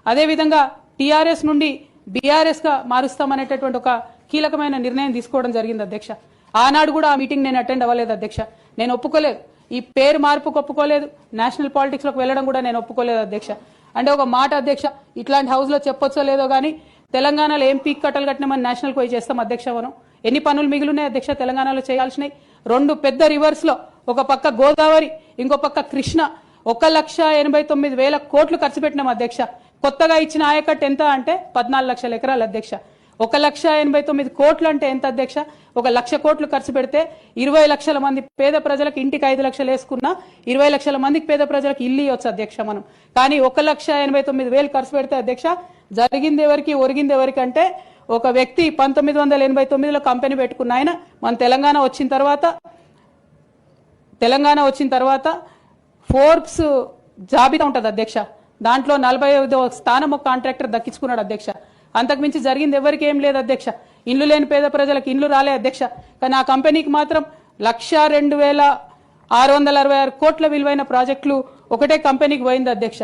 అదేవిధంగా టీఆర్ఎస్ నుండి బీఆర్ఎస్ గా మారుస్తామనేటటువంటి ఒక కీలకమైన నిర్ణయం తీసుకోవడం జరిగింది అధ్యక్ష. ఆనాడు కూడా ఆ మీటింగ్ నేను అటెండ్ అవ్వలేదు అధ్యక్ష. నేను ఒప్పుకోలేదు, ఈ పేరు మార్పుకు ఒప్పుకోలేదు, నేషనల్ పాలిటిక్స్ లోకి వెళ్ళడం కూడా నేను ఒప్పుకోలేదు అధ్యక్ష. అంటే ఒక మాట అధ్యక్ష, ఇట్లాంటి హౌస్ లో చెప్పొచ్చో లేదో గానీ తెలంగాణలో ఏం పీక్ కట్టలు కట్టినామని నేషనల్ పోయి చేస్తాం అధ్యక్ష. మనం ఎన్ని పనులు మిగిలినాయి అధ్యక్ష తెలంగాణలో చేయాల్సినాయి? 2 పెద్ద రివర్స్ లో, ఒక పక్క గోదావరి, ఇంకో పక్క కృష్ణ, 1,89,000 కోట్లు ఖర్చు పెట్టినాం అధ్యక్ష. కొత్తగా ఇచ్చిన ఆయకట్టు ఎంత అంటే 14 లక్షల ఎకరాలు అధ్యక్ష. 1,89,000 కోట్లు అంటే ఎంత అధ్యక్ష? 1,00,000 కోట్లు ఖర్చు పెడితే 20 లక్షల మంది పేద ప్రజలకు ఇంటికి 5 లక్షలు వేసుకున్నా 20 లక్షల మందికి పేద ప్రజలకు ఇల్లు ఇవ్వచ్చు అధ్యక్ష మనం. కానీ 1,89,000 ఖర్చు పెడితే అధ్యక్ష జరిగింది ఎవరికి, ఒరిగింది ఎవరికి అంటే ఒక వ్యక్తి 1989లో కంపెనీ పెట్టుకున్న ఆయన మన తెలంగాణ వచ్చిన తర్వాత ఫోర్బ్స్ జాబితా ఉంటుంది అధ్యక్ష, దాంట్లో 45వ స్థానం ఒక కాంట్రాక్టర్ దక్కించుకున్నాడు అధ్యక్ష. అంతకుమించి జరిగింది ఎవరికి ఏం లేదు అధ్యక్ష. ఇండ్లు లేని పేద ప్రజలకు ఇండ్లు రాలే అధ్యక్ష. కానీ ఆ కంపెనీకి మాత్రం 1,02,666 కోట్ల విలువైన ప్రాజెక్టులు ఒకటే కంపెనీకి పోయింది అధ్యక్ష.